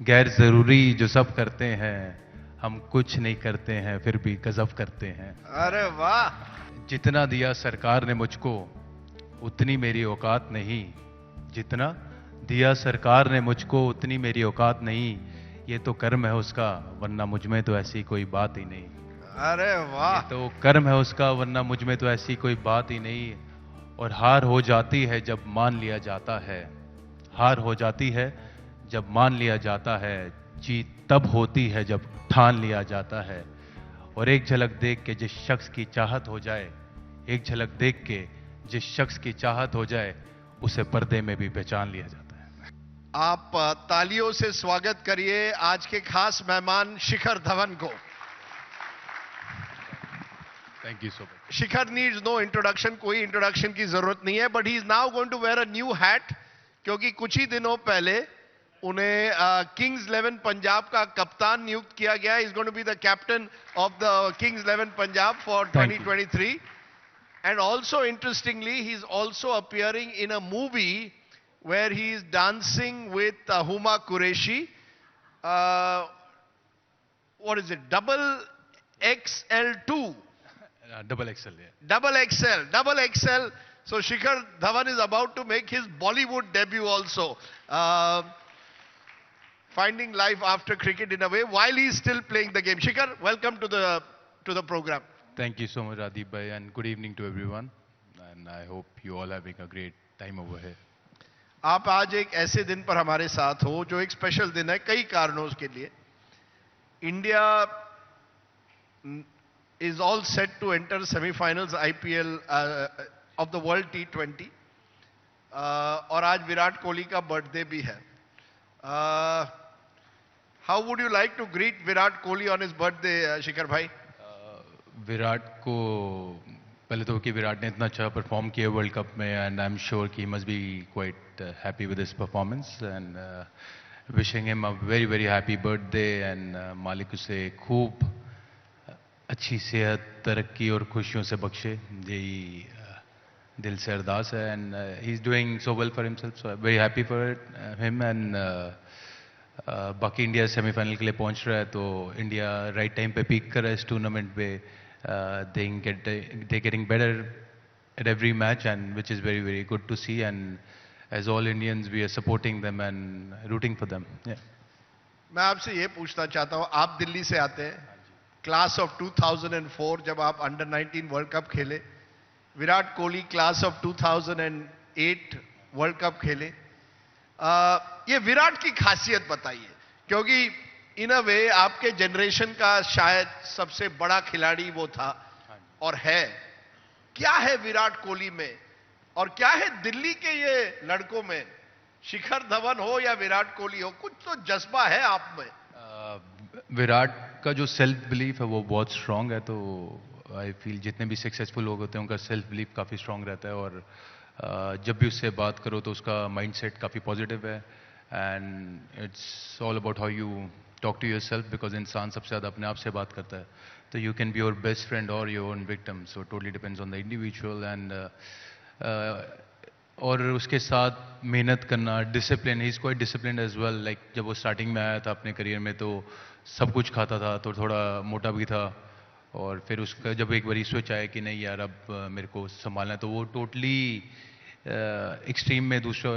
गैर जरूरी जो सब करते हैं, हम कुछ नहीं करते हैं फिर भी गजब करते हैं। अरे वाह। जितना दिया सरकार ने मुझको उतनी मेरी औकात नहीं, जितना दिया सरकार ने मुझको उतनी मेरी औकात नहीं। ये तो कर्म है उसका, वरना मुझ में तो ऐसी कोई बात ही नहीं। अरे ये वाह। तो कर्म है उसका, वरना मुझ में तो ऐसी कोई बात ही नहीं। और हार हो जाती है जब मान लिया जाता है, हार हो जाती है जब मान लिया जाता है। जीत तब होती है जब ठान लिया जाता है। और एक झलक देख के जिस शख्स की चाहत हो जाए, एक झलक देख के जिस शख्स की चाहत हो जाए, उसे पर्दे में भी पहचान लिया जाता है। आप तालियों से स्वागत करिए आज के खास मेहमान शिखर धवन को। Thank you so much. Shikhar needs no introduction, कोई इंट्रोडक्शन की जरूरत नहीं है, but he is now going to wear a new hat, क्योंकि कुछ ही दिनों पहले उन्हें किंग्स 11 पंजाब का कप्तान नियुक्त किया गया। Is going to be the captain of the Kings 11 Punjab for Thank you. 2023. And also interestingly, he's also appearing in a movie where he is dancing with Huma Qureshi. What is it? Double XL2. Double axle है। Double XL. So Shikhar Dhawan is about to make his Bollywood debut also. Finding life after cricket in a way while he's still playing the game. Shikhar, welcome to the program. Thank you so much, Radip bhai, and good evening to everyone. And I hope you all having a great time over here. आप आज एक ऐसे दिन पर हमारे साथ हो जो एक स्पेशल दिन है कई कारणों के लिए। India is all set to enter semi-finals IPL of the World T20 और आज विराट कोहली का बर्थडे भी है। How would you like to greet Virat Kohli on his birthday, शिखर भाई? विराट को पहले तो कि विराट ने इतना अच्छा परफॉर्म किया वर्ल्ड कप में, एंड आई एम श्योर कि he must be quite happy with his performance, and wishing him a very very happy birthday. And मालिक उसे खूब अच्छी सेहत, तरक्की और खुशियों से बख्शे, यही दिल से अरदास है। And he is doing so well for himself, so very happy for him. And बाकी इंडिया सेमीफाइनल के लिए पहुंच रहा है, तो इंडिया राइट टाइम पे पीक कर रहा है इस टूर्नामेंट पे। they getting better at every match, and which is very very good to see. And as all Indians, we are supporting them and rooting for them. Yeah. मैं आपसे ये पूछना चाहता हूं, आप दिल्ली से आते हैं, क्लास ऑफ 2004 जब आप अंडर 19 वर्ल्ड कप खेले, Virat Kohli class of 2008 world cup खेले। ये विराट की खासियत बताइए, क्योंकि इन अ वे आपके जनरेशन का शायद सबसे बड़ा खिलाड़ी वो था और है। क्या है विराट कोहली में और क्या है दिल्ली के ये लड़कों में? शिखर धवन हो या विराट कोहली हो, कुछ तो जज्बा है आप में। विराट का जो सेल्फ बिलीफ है वो बहुत स्ट्रांग है, तो आई फील जितने भी सक्सेसफुल लोग होते हैं उनका सेल्फ बिलीफ काफ़ी स्ट्रांग रहता है। और जब भी उससे बात करो तो उसका माइंडसेट काफ़ी पॉजिटिव है। And it's all about how you talk to yourself, because इंसान सबसे ज़्यादा अपने आप से बात करता है। तो you can be your best friend और your own victim, so totally depends on the individual. And और उसके साथ मेहनत करना, discipline, he is quite discipline as well. Like जब वो स्टार्टिंग में आया था अपने करियर में तो सब कुछ खाता था, तो थोड़ा मोटा भी था। और फिर उसका जब एक बारी स्विच आया कि नहीं यार अब मेरे को संभालना है, तो वो टोटली एक्सट्रीम में दूसरा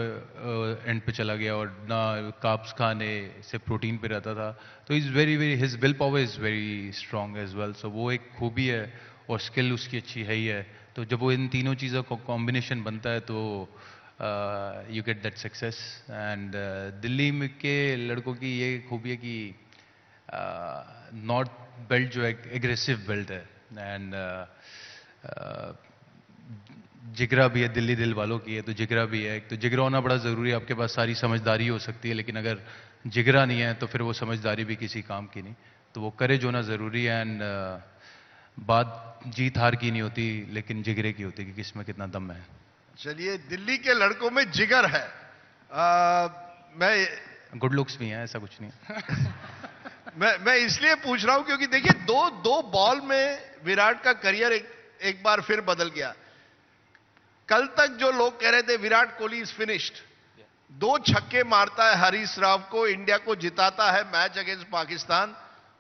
एंड पे चला गया और ना कार्ब्स खाने से प्रोटीन पे रहता था। तो is very very his will power is very strong as well. So वो एक खूबी है और स्किल उसकी अच्छी है ही है। तो जब वो इन तीनों चीज़ों का कॉम्बिनेशन बनता है तो you get that success. And Delhi में के लड़कों की ये खूबी है कि नॉर्थ बेल्ट जो एक एग्रेसिव बेल्ट है, एंड जिगरा भी है, दिल्ली दिल वालों की है तो जिगरा भी है। एक तो जिगरा होना बड़ा ज़रूरी है, आपके पास सारी समझदारी हो सकती है, लेकिन अगर जिगरा नहीं है तो फिर वो समझदारी भी किसी काम की नहीं। तो वो करेज होना ज़रूरी है। एंड बात जीत हार की नहीं होती, लेकिन जिगरे की होती है कि किसमें कितना दम है। चलिए, दिल्ली के लड़कों में जिगर है। मैं गुड लुक्स भी हैं, ऐसा कुछ नहीं मैं इसलिए पूछ रहा हूं क्योंकि देखिए दो बॉल में विराट का करियर एक बार फिर बदल गया। कल तक जो लोग कह रहे थे विराट कोहली इज फिनिश्ड, 2 छक्के मारता है हरीश राव को, इंडिया को जिताता है मैच अगेंस्ट पाकिस्तान,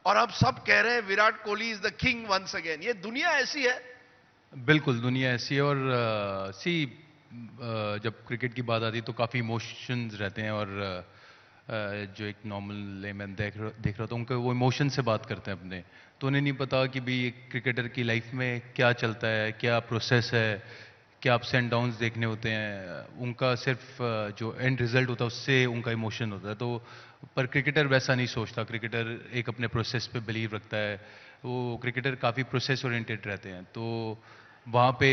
और अब सब कह रहे हैं Virat Kohli is the king once again. ये दुनिया ऐसी है। बिल्कुल दुनिया ऐसी है। और जब क्रिकेट की बात आती है तो काफ़ी इमोशंस रहते हैं, और जो एक नॉर्मल लेमैन देख रहा था उनको वो इमोशन से बात करते हैं अपने, तो उन्हें नहीं पता कि भाई एक क्रिकेटर की लाइफ में क्या चलता है, क्या प्रोसेस है, क्या अप्स एंड डाउन्स देखने होते हैं। उनका सिर्फ जो एंड रिजल्ट होता है उससे उनका इमोशन होता है। तो पर क्रिकेटर वैसा नहीं सोचता, क्रिकेटर एक अपने प्रोसेस पे बिलीव रखता है। वो क्रिकेटर काफ़ी प्रोसेस ओरिएंटेड रहते हैं, तो वहाँ पे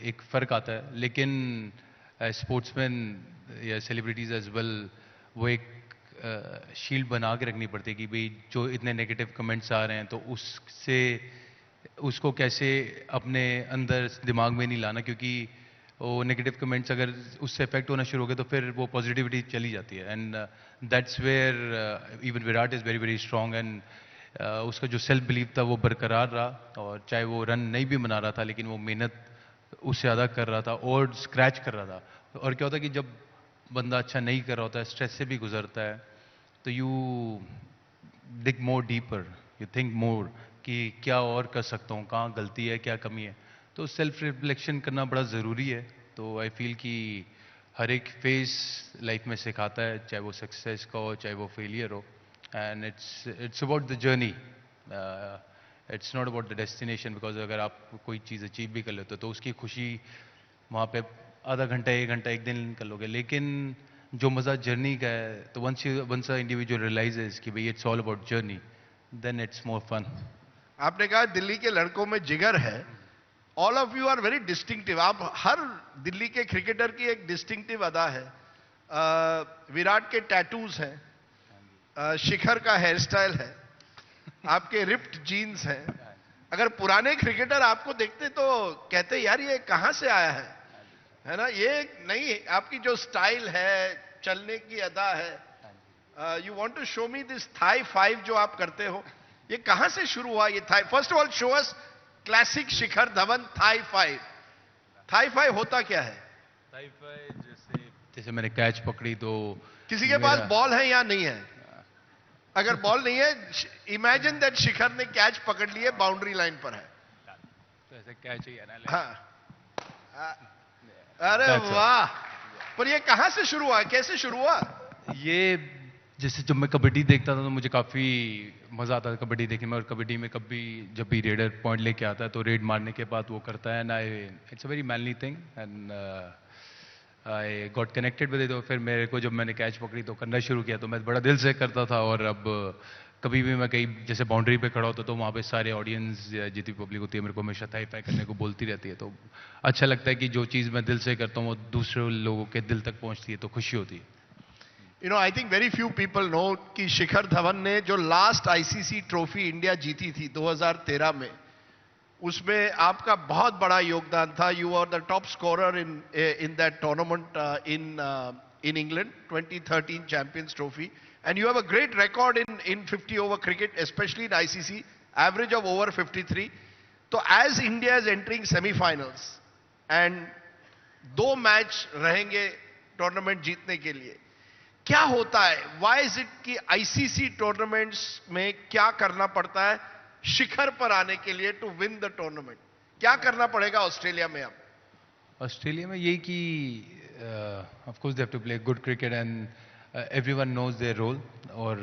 एक फ़र्क आता है। लेकिन स्पोर्ट्समैन या सेलिब्रिटीज़ एज वेल, वो एक शील्ड बना के रखनी पड़ती है कि भाई जो इतने नेगेटिव कमेंट्स आ रहे हैं तो उससे उसको कैसे अपने अंदर दिमाग में नहीं लाना, क्योंकि वो नेगेटिव कमेंट्स अगर उससे इफेक्ट होना शुरू हो गए तो फिर वो पॉजिटिविटी चली जाती है। And that's where even Virat is very very strong. And उसका जो सेल्फ बिलीव था वो बरकरार रहा, और चाहे वो रन नहीं भी बना रहा था लेकिन वो मेहनत उससे ज़्यादा कर रहा था और स्क्रैच कर रहा था। और क्या होता है कि जब बंदा अच्छा नहीं कर रहा होता है, स्ट्रेस से भी गुजरता है, तो you dig more deeper, you think more कि क्या और कर सकता हूँ, कहाँ गलती है, क्या कमी है। तो सेल्फ रिफ्लेक्शन करना बड़ा ज़रूरी है। तो आई फील कि हर एक फेस लाइफ में सिखाता है, चाहे वो सक्सेस का हो चाहे वो फेलियर हो। And it's about the journey, it's not about the destination. Because अगर आप कोई चीज़ अचीव भी कर लेते हो तो उसकी खुशी वहाँ पे आधा घंटा 1 घंटा 1 दिन कर लोगे, लेकिन जो मज़ा जर्नी का है, तो वंस अ इंडिविजुअल रियलाइजेस कि भाई it's all about journey, then it's more fun. आपने कहा दिल्ली के लड़कों में जिगर है। All of you are very distinctive. आप हर दिल्ली के क्रिकेटर की एक डिस्टिंक्टिव अदा है। विराट के टैटूज हैं, शिखर का हेयर स्टाइल है, आपके रिप्ड जीन्स हैं। अगर पुराने क्रिकेटर आपको देखते तो कहते यार ये कहां से आया है ना? ये नहीं, आपकी जो स्टाइल है, चलने की अदा है। You want to show me this thigh 5 जो आप करते हो, ये कहां से शुरू हुआ ये thigh? First of all show us classic Shikhar Dhawan thigh 5। Thigh 5 होता क्या है? थाई 5 जैसे मैंने कैच पकड़ी तो किसी के पास बॉल है या नहीं है? अगर बॉल नहीं है, इमेजिन दैट शिखर ने कैच पकड़ लिए, बाउंड्री लाइन पर है, तो ऐसे कैच ही है ना। हाँ। अरे वाह! पर ये कहां से शुरू हुआ, कैसे शुरू हुआ? ये जैसे जब मैं कबड्डी देखता था तो मुझे काफ़ी मज़ा आता था कबड्डी देखने में। और कबड्डी में कभी जब भी रेडर पॉइंट लेके आता है तो रेड मारने के बाद वो करता है, and it's a very manly thing, and I got connected with it. और फिर मेरे को जब मैंने कैच पकड़ी तो करना शुरू किया, तो मैं बड़ा दिल से करता था। और अब कभी भी मैं कहीं जैसे बाउंड्री पे खड़ा होता तो वहाँ पे सारे ऑडियंस या जितनी पब्लिक होती है मेरे को हमेशा थाई फाई करने को बोलती रहती है। तो अच्छा लगता है कि जो चीज़ मैं दिल से करता हूँ वो दूसरे लोगों के दिल तक पहुँचती है, तो खुशी होती है। You know, I think very few people know कि शिखर धवन ने जो लास्ट आईसीसी ट्रॉफी इंडिया जीती थी 2013 में, उसमें आपका बहुत बड़ा योगदान था। You are the top scorer in that tournament in England, 2013 Champions Trophy, and you have a great record in 50 over cricket, especially in ICC, average of over 53. So as India is entering semi-finals and 2 match रहेंगे tournament जीतने के लिए, क्या होता है? Why is it कि ICC tournaments में क्या करना पड़ता है शिखर पर आने के लिए टू विन द टूर्नामेंट? क्या करना पड़ेगा ऑस्ट्रेलिया में? अब ऑस्ट्रेलिया में यही कि of course they have to play good cricket and everyone knows their role. और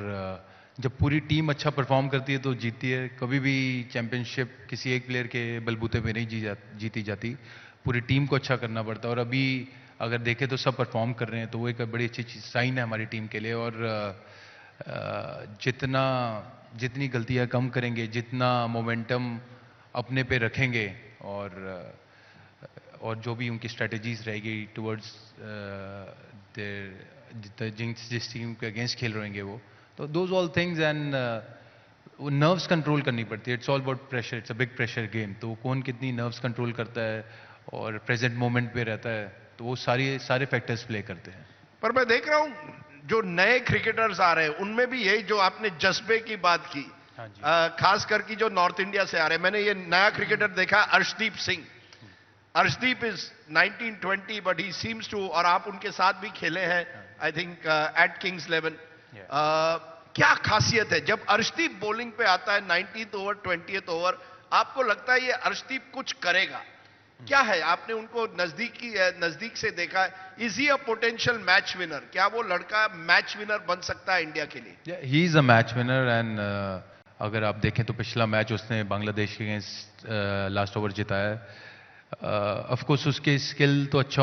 जब पूरी टीम अच्छा परफॉर्म करती है तो जीतती है। कभी भी चैंपियनशिप किसी एक प्लेयर के बलबूते पे नहीं जीती जाती, पूरी टीम को अच्छा करना पड़ता है। और अभी अगर देखें तो सब परफॉर्म कर रहे हैं, तो वो एक बड़ी अच्छी साइन है हमारी टीम के लिए। और जितनी गलतियां कम करेंगे, जितना मोमेंटम अपने पे रखेंगे, और जो भी उनकी स्ट्रेटजीज रहेगी टुवर्ड्स जिस टीम के अगेंस्ट खेल रहेंगे वो, तो दोज ऑल थिंग्स। एंड वो नर्व्स कंट्रोल करनी पड़ती है। It's all about pressure, it's a big pressure game. तो कौन कितनी नर्व्स कंट्रोल करता है और प्रेजेंट मोमेंट पे रहता है, तो वो सारे फैक्टर्स प्ले करते हैं। पर मैं देख रहा हूं जो नए क्रिकेटर्स आ रहे हैं उनमें भी यही जो आपने जज्बे की बात की, खास करके जो नॉर्थ इंडिया से आ रहे हैं। मैंने ये नया क्रिकेटर देखा, Arshdeep Singh. Arshdeep is 19-20 but he seems to, और आप उनके साथ भी खेले हैं आई थिंक एट किंग्स 11। क्या खासियत है जब अर्शदीप बॉलिंग पे आता है 19th ओवर 20th ओवर, आपको लगता है ये अर्शदीप कुछ करेगा? क्या है, आपने उनको नजदीक से देखा है, is he a potential match winner? क्या वो लड़का मैच विनर बन सकता है इंडिया के लिए? He is a match winner and अगर आप देखें तो पिछला मैच उसने बांग्लादेश के अगेंस्ट लास्ट ओवर जिताया है। ऑफ कोर्स उसके स्किल तो अच्छा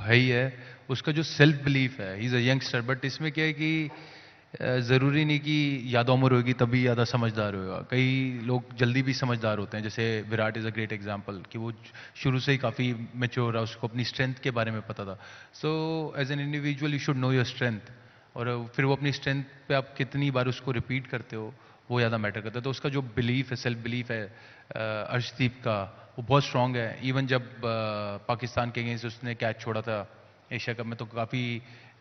है ही है, उसका जो सेल्फ बिलीफ है, he is a youngster, but इसमें क्या है कि ज़रूरी नहीं कि ज़्यादा उम्र होगी तभी ज़्यादा समझदार होगा। कई लोग जल्दी भी समझदार होते हैं, जैसे Virat is a great example कि वो शुरू से ही काफ़ी मैच्योर रहा, उसको अपनी स्ट्रेंथ के बारे में पता था। So as an individual you should know your strength, और फिर वो अपनी स्ट्रेंथ पे आप कितनी बार उसको रिपीट करते हो वो ज़्यादा मैटर करता है। तो उसका जो बिलीफ है, सेल्फ बिलीफ है अर्शदीप का, वो बहुत स्ट्रांग है। इवन जब पाकिस्तान के अगेंस्ट उसने कैच छोड़ा था एशिया कप में तो काफ़ी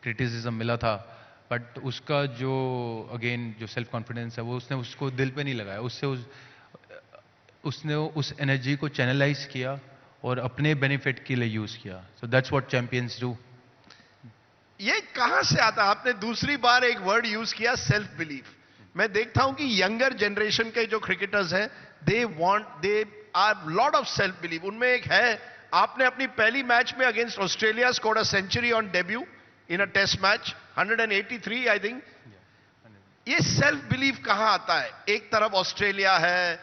क्रिटिसिज्म मिला था, बट उसका जो अगेन जो सेल्फ कॉन्फिडेंस है वो उसने उसको दिल पे नहीं लगाया, उसने उस एनर्जी को चैनलाइज किया और अपने बेनिफिट के लिए यूज किया। So that's what champions do. ये कहां से आता? आपने दूसरी बार एक वर्ड यूज किया, सेल्फ बिलीफ। मैं देखता हूं कि यंगर जनरेशन के जो क्रिकेटर्स हैं, they are lot of self belief. उनमें एक है, आपने अपनी पहली मैच में against Australia scored a century on debut in a test match, 183 I think. ये सेल्फ बिलीफ कहां आता है? एक तरफ ऑस्ट्रेलिया है,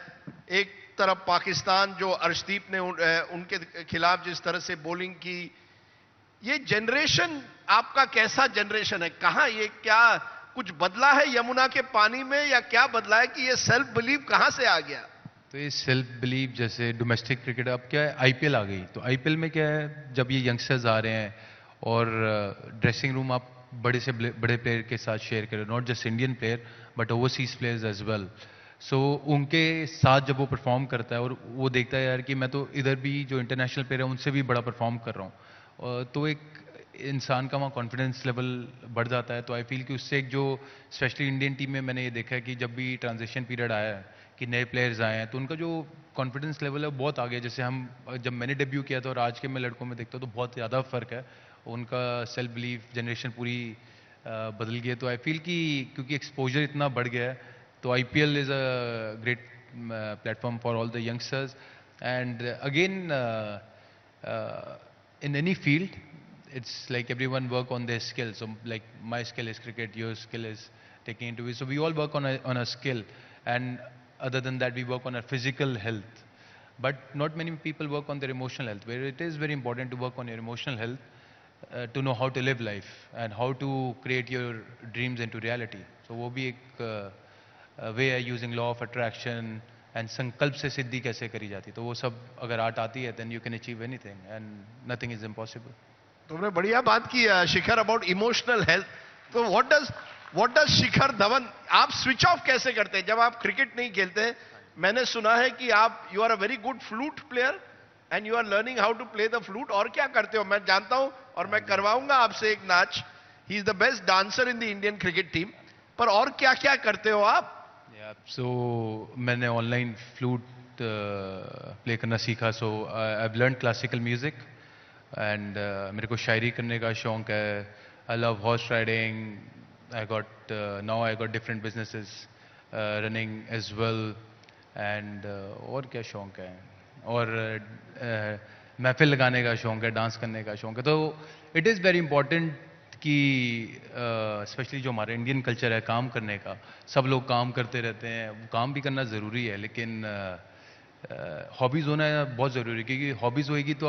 एक तरफ पाकिस्तान जो अर्शदीप ने उनके खिलाफ जिस तरह से बॉलिंग की। ये जनरेशन आपका कैसा जनरेशन है? कहां ये, क्या कुछ बदला है यमुना के पानी में, या क्या बदला है कि ये सेल्फ बिलीफ कहां से आ गया? तो ये सेल्फ बिलीफ जैसे डोमेस्टिक क्रिकेट, अब क्या है, आईपीएल आ गई, तो आईपीएल में क्या है, जब ये यंगस्टर्स आ रहे हैं और ड्रेसिंग रूम आप बड़े से बड़े प्लेयर के साथ शेयर करें, not just Indian player but overseas players as well. So उनके साथ जब वो परफॉर्म करता है और वो देखता है यार कि मैं तो इधर भी जो इंटरनेशनल प्लेयर है उनसे भी बड़ा परफॉर्म कर रहा हूँ, तो एक इंसान का वहाँ कॉन्फिडेंस लेवल बढ़ जाता है। तो आई फील कि उससे एक जो स्पेशली इंडियन टीम में मैंने ये देखा है कि जब भी ट्रांजिशन पीरियड आया है कि नए प्लेयर्स आए हैं तो उनका जो कॉन्फिडेंस लेवल है वो बहुत आ गया। जैसे हम जब मैंने डेब्यू किया था और आज के मैं लड़कों में देखता हूँ तो बहुत ज़्यादा फर्क है, उनका सेल्फ बिलीफ जनरेशन पूरी बदल गई है। तो आई फील कि क्योंकि एक्सपोजर इतना बढ़ गया है तो IPL is a great platform for all the youngsters and again in any field it's like everyone work on their skill. So like my skill is cricket, your skill is taking interviews, so we all work on a skill, and other than that we work on our physical health, but not many people work on their emotional health, where it is very important to work on your emotional health to know how to live life and how to create your dreams into reality. So wo bhi ek way है using law of attraction and संकल्प से सिद्धि कैसे करी जाती, तो वो सब अगर आर्ट आती है then you can achieve anything and nothing is impossible. तुमने बढ़िया बात की शिखर अबाउट इमोशनल हेल्थ। तो व्हाट डज शिखर धवन, आप स्विच ऑफ कैसे करते हैं जब आप क्रिकेट नहीं खेलते? मैंने सुना है कि आप you are a very good flute player and you are learning how to play the flute. और क्या करते हो? मैं जानता हूं और मैं करवाऊंगा आपसे एक नाच। He is the best dancer in the Indian cricket team. पर और क्या क्या करते हो आप? सो मैंने ऑनलाइन फ्लूट प्ले करना सीखा। So I have learn classical music and मेरे को शायरी करने का शौक है। I love horse riding. Now I got different businesses running as well and और क्या शौक है, और महफिल लगाने का शौक है, डांस करने का शौक है। तो इट इज़ वेरी इंपॉर्टेंट कि स्पेशली जो हमारा इंडियन कल्चर है काम करने का, सब लोग काम करते रहते हैं, काम भी करना ज़रूरी है, लेकिन हॉबीज़ होना बहुत ज़रूरी है, क्योंकि हॉबीज़ होएगी तो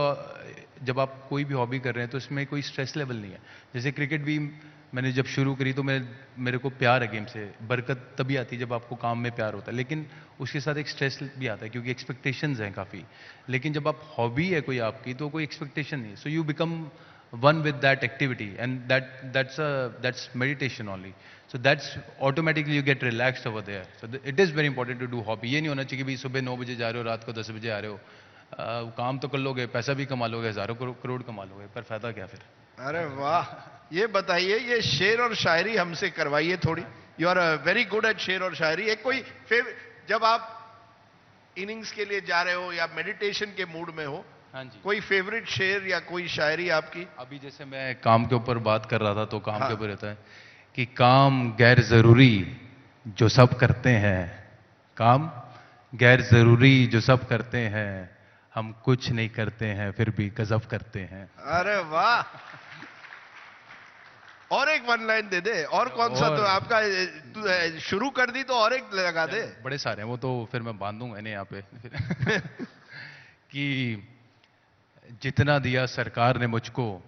जब आप कोई भी हॉबी कर रहे हैं तो इसमें कोई स्ट्रेस लेवल नहीं है। जैसे क्रिकेट भी मैंने जब शुरू करी तो मेरे को प्यार है गेम से। बरकत तभी आती है जब आपको काम में प्यार होता है, लेकिन उसके साथ एक स्ट्रेस भी आता है क्योंकि एक्सपेक्टेशंस हैं काफ़ी। लेकिन जब आप हॉबी है कोई आपकी तो कोई एक्सपेक्टेशन नहीं है। So you become one with that activity and that's meditation only, so that's automatically you get relaxed over there. So it is very important to do hobby. ये नहीं होना चाहिए कि भाई सुबह 9 बजे जा रहे हो रात को 10 बजे आ रहे हो। काम तो कर लोगे, पैसा भी कमा लोगे, हजारों करोड़ कमा लोगे, पर फायदा क्या फिर? अरे वाह, ये बताइए, ये शेर और शायरी हमसे करवाइए थोड़ी। You are very good at शेर और शायरी। एक कोई जब आप इनिंग्स के लिए जा रहे हो या मेडिटेशन के मूड में हो हाँ जी। कोई फेवरेट शेर या कोई शायरी आपकी? अभी जैसे मैं काम के ऊपर बात कर रहा था तो काम हाँ। के ऊपर रहता है कि काम गैर जरूरी जो सब करते हैं, काम गैर जरूरी जो सब करते हैं, हम कुछ नहीं करते हैं फिर भी गजब करते हैं। अरे वाह, और एक वन लाइन दे दे। और कौन सा? तो और आपका शुरू कर दी तो और एक लगा दे। बड़े सारे हैं वो तो फिर मैं बांधूंगा इन्हें यहाँ पे कि जितना दिया सरकार ने मुझको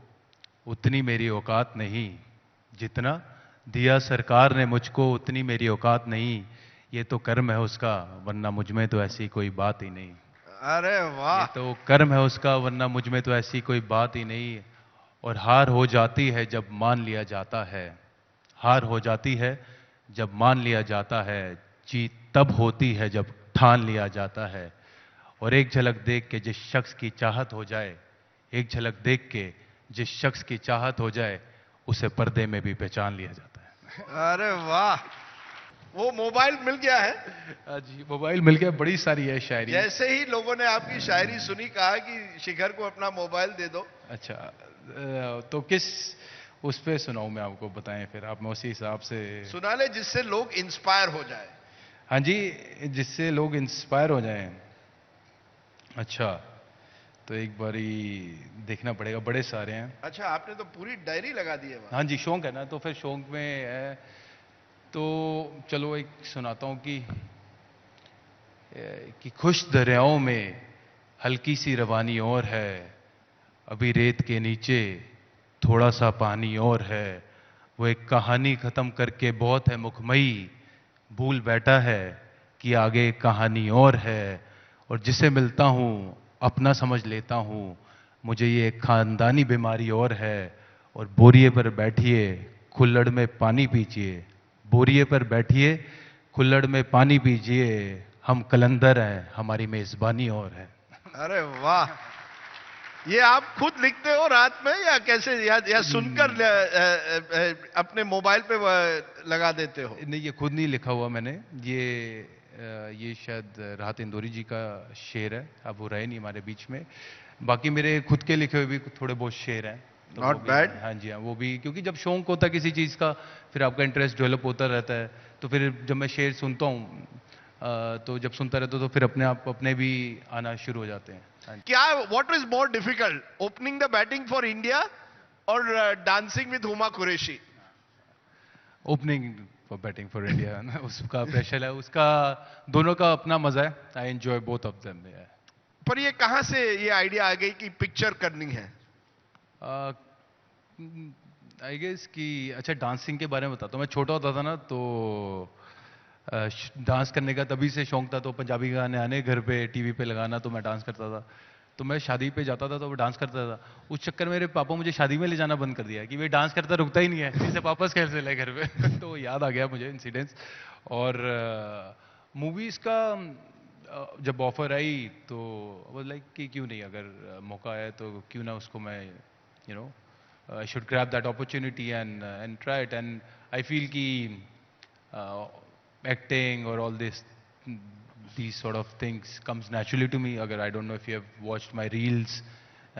उतनी मेरी औकात नहीं, जितना दिया सरकार ने मुझको उतनी मेरी औकात नहीं, ये तो कर्म है उसका वरना मुझ में तो ऐसी कोई बात ही नहीं। अरे ये वाह, तो कर्म है उसका वरना मुझ में तो ऐसी कोई बात ही नहीं। और हार हो जाती है जब मान लिया जाता है, हार हो जाती है जब मान लिया जाता है, जीत तब होती है जब ठान लिया जाता है। और एक झलक देख के जिस शख्स की चाहत हो जाए, एक झलक देख के जिस शख्स की चाहत हो जाए, उसे पर्दे में भी पहचान लिया जाता है। अरे वाह, वो मोबाइल मिल गया है। जी मोबाइल मिल गया, बड़ी सारी है शायरी। जैसे ही लोगों ने आपकी शायरी सुनी, कहा कि शिखर को अपना मोबाइल दे दो। अच्छा तो किस उस पे सुनाऊं मैं आपको, बताएं फिर आप, मैं उसी हिसाब से सुना ले जिससे लोग इंस्पायर हो जाए। हाँ जी, जिससे लोग इंस्पायर हो जाएं। अच्छा तो एक बारी देखना पड़ेगा, बड़े सारे हैं। अच्छा, आपने तो पूरी डायरी लगा दी है वहां। हाँ जी, शौक है ना, तो फिर शौक में है तो चलो एक सुनाता हूं कि खुश दरियाओं में हल्की सी रवानी और है, अभी रेत के नीचे थोड़ा सा पानी और है, वो एक कहानी खत्म करके बहुत है मुखमई, भूल बैठा है कि आगे कहानी और है, और जिसे मिलता हूं अपना समझ लेता हूं, मुझे ये एक खानदानी बीमारी और है। और बोरिए पर बैठिए खुल्लड़ में पानी पीजिए, बोरिए पर बैठिए खुल्लड़ में पानी पीजिए, हम कलंदर हैं हमारी मेजबानी और है। अरे वाह, ये आप खुद लिखते हो रात में या कैसे, या सुनकर अपने मोबाइल पे लगा देते हो? नहीं, ये खुद नहीं लिखा हुआ मैंने, ये शायद राहत इंदौरी जी का शेर है, अब वो रहे नहीं हमारे बीच में। बाकी मेरे खुद के लिखे हुए भी थोड़े बहुत शेर हैं, तो Not वो भी bad. हाँ जी हाँ, वो भी क्योंकि जब शौक होता है किसी चीज़ का, फिर आपका इंटरेस्ट डेवलप होता रहता है, तो फिर जब मैं शेर सुनता हूँ तो जब सुनता रहता हूँ तो फिर अपने आप अपने भी आना शुरू हो जाते हैं। हाँ जी। क्या, what is more difficult, opening the batting for India और dancing with Huma Qureshi? Opening for batting for India उसका प्रेशर है, उसका दोनों का अपना मजा है, I enjoy both of them. पर ये कहां से ये आइडिया आ गई कि पिक्चर करनी है? आई गेस कि अच्छा डांसिंग के बारे में बताता हूँ। मैं छोटा होता था ना तो डांस करने का तभी से शौक था, तो पंजाबी गाने आने घर पे टीवी पे लगाना, तो मैं डांस करता था। तो मैं शादी पे जाता था तो वो डांस करता था, उस चक्कर में मेरे पापा मुझे शादी में ले जाना बंद कर दिया कि वे डांस करता रुकता ही नहीं है, इसे वापस कैसे लाए घर पे तो याद आ गया मुझे इंसिडेंट्स। और मूवीज का जब ऑफर आई तो वो लाइक कि क्यों नहीं, अगर मौका आया तो क्यों ना उसको मैं you know I should grab that opportunity and try it. And I feel कि acting or all this these sort of things comes naturally to me. अगर I don't know if you have watched my reels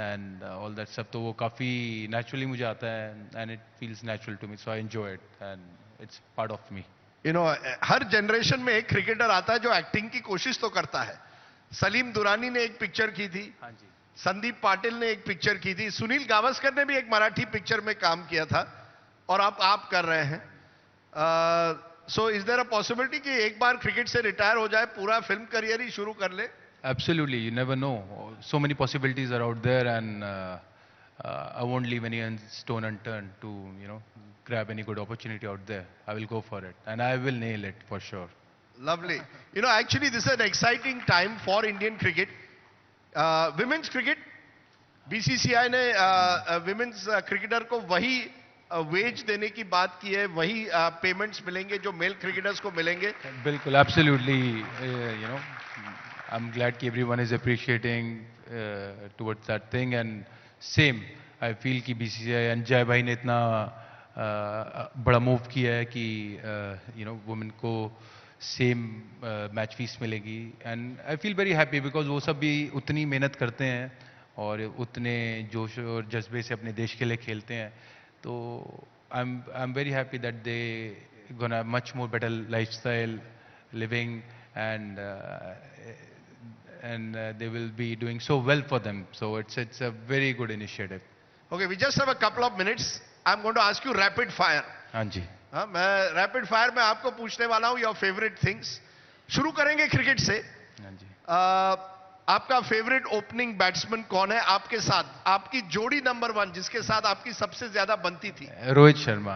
and all that stuff, तो वो काफी naturally मुझे आता है and it feels natural to me, so I enjoy it and it's part of me. You know, her generation में एक cricketer आता है जो एक्टिंग की कोशिश तो करता है। सलीम दुरानी ने एक पिक्चर की थी, हाँ जी। संदीप पाटिल ने एक पिक्चर की थी, सुनील गावस्कर ने भी एक मराठी पिक्चर में काम किया था, और आप कर रहे हैं। So is there a possibility कि एक बार क्रिकेट से रिटायर हो जाए, पूरा फिल्म करियर ही शुरू कर ले? Absolutely, you never know. So many possibilities are out there, and I won't leave any stone unturned to, grab any good opportunity out there. I will go for it, and I will nail it for sure. Lovely. You know, actually, this is an exciting time for Indian cricket. Women's cricket, BCCI ने women's cricketer को वही veg देने की बात की है, वही payments मिलेंगे जो मेल क्रिकेटर्स को मिलेंगे। बिल्कुल, absolutely. I'm glad कि everyone is appreciating towards that thing, and same I feel कि बीसीसीआई अंजय भाई ने इतना बड़ा मूव किया है कि वुमेन को सेम मैच फीस मिलेगी, and I feel very happy because वो सब भी उतनी मेहनत करते हैं और उतने जोश और जज्बे से अपने देश के लिए खेलते हैं, तो I am very happy that they gonna much more better lifestyle living, and they will be doing so well for them. So it's a very good initiative. Okay, we just have a couple of minutes. I'm going to ask you rapid fire. हाँ जी. हाँ, मैं rapid fire में आपको पूछने वाला हूं your favourite things. शुरू करेंगे क्रिकेट से. हाँ जी. आपका फेवरेट ओपनिंग बैट्समैन कौन है आपके साथ? आपकी जोड़ी नंबर 1 जिसके साथ आपकी सबसे ज्यादा बनती थी? रोहित शर्मा.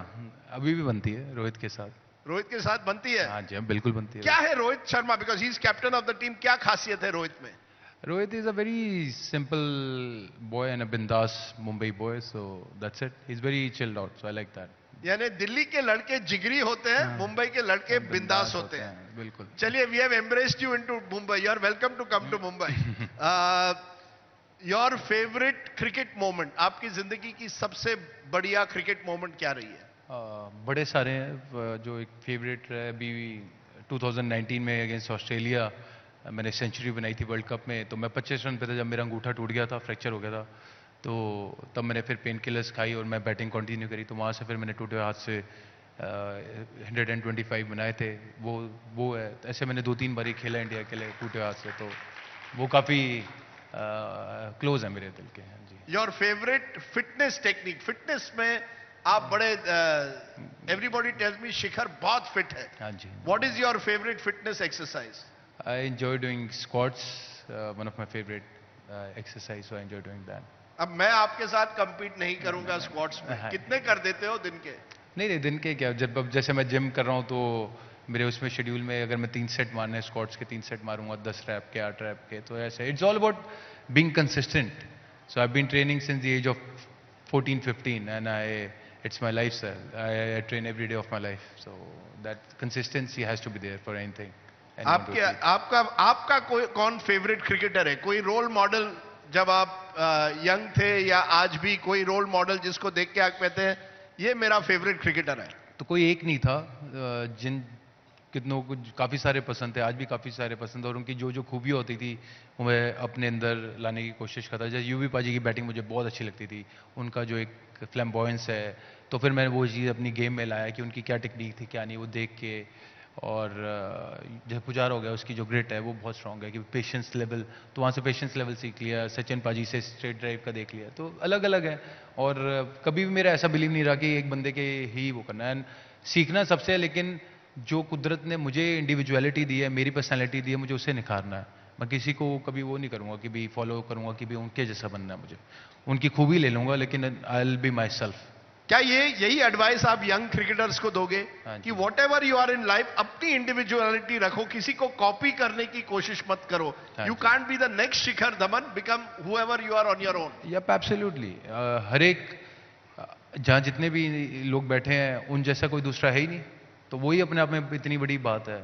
अभी भी बनती है रोहित के साथ. रोहित के साथ बनती है? हाँ जी, बिल्कुल बनती है. क्या है Rohit Sharma? Because he is captain of the team. क्या खासियत है रोहित में? Rohit is a very simple boy and a bindas Mumbai boy, so that's it. He's very chilled out, so I like that. यानी दिल्ली के लड़के जिगरी होते हैं, मुंबई के लड़के बिंदास होते हैं. बिल्कुल. चलिए, we have embraced you into Mumbai. You are welcome to come to Mumbai. Your favourite cricket moment, आपकी जिंदगी की सबसे बढ़िया क्रिकेट मोमेंट क्या रही है? बड़े सारे हैं. जो एक फेवरेट है अभी 2019 में अगेंस्ट ऑस्ट्रेलिया, मैंने सेंचुरी बनाई थी वर्ल्ड कप में. तो मैं 25 रन पे था जब मेरा अंगूठा टूट गया था, फ्रैक्चर हो गया था. तो तब मैंने फिर पेन किलर्स खाई और मैं बैटिंग कंटिन्यू करी. तो वहाँ से फिर मैंने टूटे हाथ से 125 बनाए थे. वो है. ऐसे मैंने 2-3 बारी खेला इंडिया के लिए टूटे हाथ से, तो वो काफ़ी क्लोज है मेरे दिल के. हाँ जी. Your favourite fitness technique? Fitness में आप बड़े, एवरीबॉडी टेल्स मी शिखर बहुत फिट है. हाँ जी. What is your favourite fitness exercise? I enjoy doing squats, one of my favorite exercise, so I enjoy doing that. अब मैं आपके साथ compete नहीं करूंगा स्क्वाट्स में. कितने कर देते हो दिन के? नहीं, दिन के क्या, जब अब जैसे मैं जिम कर रहा हूँ तो मेरे उसमें शेड्यूल में अगर मैं 3 सेट मारने हैं स्क्वाट्स के, 3 सेट मारूंगा 10 रैप के 8 रैप के. तो ऐसे it's all about being consistent. So I have been training since the age of 14-15 and it's my lifestyle. I train every day of my life, so that consistency has to be there for anything. आपका कौन favourite cricketer है? कोई role model जब आप young थे या आज भी कोई रोल मॉडल जिसको देख के आप कहते हैं ये मेरा फेवरेट क्रिकेटर है? तो कोई एक नहीं था. जिन कितनों को काफ़ी सारे पसंद थे, आज भी काफ़ी सारे पसंद, और उनकी जो खूबियाँ होती थी वो मैं अपने अंदर लाने की कोशिश करता. जैसे यूवी पाजी की बैटिंग मुझे बहुत अच्छी लगती थी. उनका जो एक फ्लैम्बॉयंस है, तो फिर मैंने वो चीज़ अपनी गेम में लाया कि उनकी क्या टेक्निक थी क्या नहीं, वो देख के. और जब पुजारा हो गया, उसकी जो ग्रिट है वो बहुत स्ट्रांग है कि पेशेंस लेवल, तो वहाँ से पेशेंस लेवल सीख लिया. सचिन पाजी से स्ट्रेट ड्राइव का देख लिया. तो अलग अलग है. और कभी भी मेरा ऐसा बिलीव नहीं रहा कि एक बंदे के ही वो करना है. सीखना सबसे है, लेकिन जो कुदरत ने मुझे इंडिविजुअलिटी दी है, मेरी पर्सनैलिटी दी है, मुझे उसे निखारना है. मैं किसी को कभी वो नहीं करूँगा कि भी फॉलो करूँगा कि भी उनके जैसा बनना है. मुझे उनकी खूबी ले लूँगा, लेकिन I will be myself. क्या यही एडवाइस आप यंग क्रिकेटर्स को दोगे कि whatever you are in life, अपनी इंडिविजुअलिटी रखो, किसी को कॉपी करने की कोशिश मत करो? You can't be the next Shikhar Dhawan, become whoever you are on your own. Yup, absolutely. हर एक जहाँ जितने भी लोग बैठे हैं उन जैसा कोई दूसरा है ही नहीं, तो वही अपने आप में इतनी बड़ी बात है.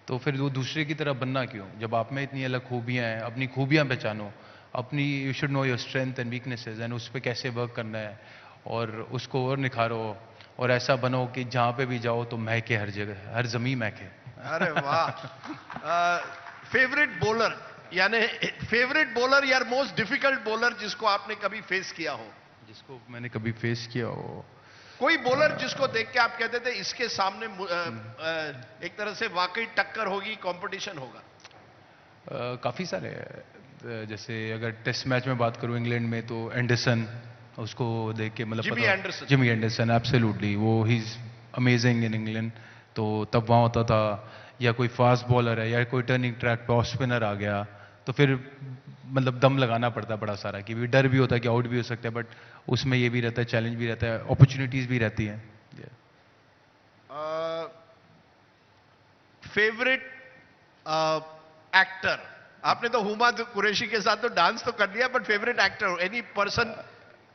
तो फिर वो दूसरे की तरह बनना क्यों, जब आप में इतनी अलग खूबियां हैं. अपनी खूबियां पहचानो, अपनी you should know your strength and weaknesses, and उस पर कैसे वर्क करना है और उसको और निखारो, और ऐसा बनो कि जहाँ पे भी जाओ तो महके, हर जगह, हर जमी महके. अरे वाह. फेवरेट बॉलर, यानी फेवरेट बॉलर या मोस्ट डिफिकल्ट बॉलर जिसको आपने कभी फेस किया हो? जिसको मैंने कभी फेस किया हो, कोई बॉलर जिसको देख के आप कहते थे इसके सामने एक तरह से वाकई टक्कर होगी, कंपटीशन होगा? काफी सारे. जैसे अगर टेस्ट मैच में बात करूं इंग्लैंड में, तो एंडरसन, उसको देख के मतलब जिमी एंडरसन, एब्सोल्युटली. वो he is amazing in England. तो तब वहाँ होता था, या कोई फास्ट बॉलर है या कोई टर्निंग ट्रैक पे ऑफ स्पिनर आ गया, तो फिर मतलब दम लगाना पड़ता है बड़ा सारा, कि भी डर भी होता है कि आउट भी हो सकता है, बट उसमें ये भी रहता है, चैलेंज भी रहता है, अपॉर्चुनिटीज भी रहती हैं. Favourite actor? आपने तो हुमा कुरैशी के साथ तो डांस तो कर लिया, but favourite actor, any person?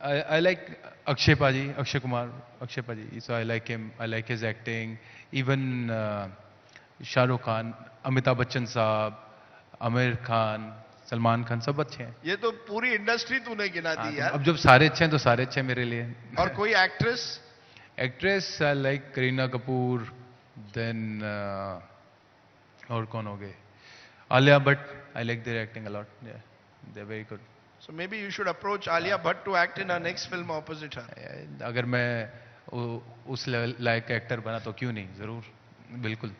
I like Akshay Paji, Akshay Kumar, Akshay Paji. So I like him. I like his acting. Even Shah Rukh Khan, Amitabh Bachchan साहब, आमिर खान, सलमान खान, सब अच्छे हैं. ये तो पूरी इंडस्ट्री तूने गिना दी यार. अब जब सारे अच्छे हैं तो सारे अच्छे हैं मेरे लिए. और कोई actress? Actress I like Kareena Kapoor, then और कौन हो गए, Alia Bhatt. I like their acting a lot. They are very good. So maybe you should approach Alia Bhatt to act in our next film opposite her. अगर मैं उस लेवल लायक actor बना तो क्यों नहीं, जरूर, बिल्कुल.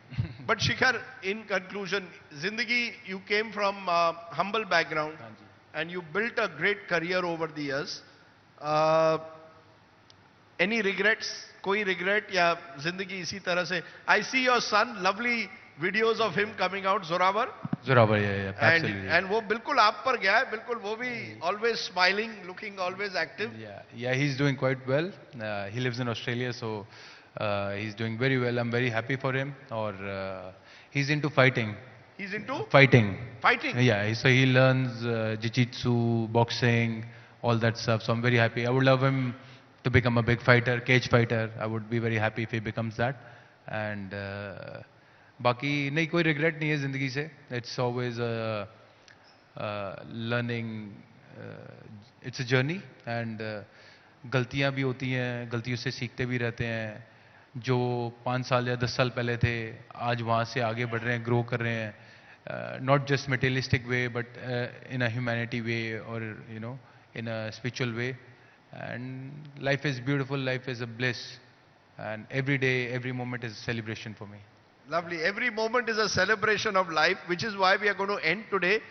But Shikhar, in conclusion, Zindagi, you came from humble background and you built a great career over the years. Any regrets? कोई regret या जिंदगी इसी तरह से? I see your son, lovely videos of him coming out, Zorawar. Zorawar, yeah, absolutely. And वो बिल्कुल आप पर गया है, बिल्कुल वो भी always smiling, looking always active. Yeah, he's doing quite well. He lives in Australia, so he's doing very well. I'm very happy for him. Or he's into fighting. He's into fighting. Fighting. Yeah, so he learns jiu-jitsu, boxing, all that stuff. So I'm very happy. I would love him to become a big fighter, cage fighter. I would be very happy if he becomes that. And बाकी नहीं, कोई regret नहीं है जिंदगी से. It's always a learning. It's a journey. And गलतियां भी होती हैं, गलतियों से सीखते भी रहते हैं. जो 5 साल या 10 साल पहले थे, आज वहाँ से आगे बढ़ रहे हैं, ग्रो कर रहे हैं. Not just materialistic way, but in a humanity way, or in a spiritual way. And life is beautiful, life is a bliss, and every day, every moment is a celebration for me. Lovely. Every moment is a celebration of life, which is why we are going to end today.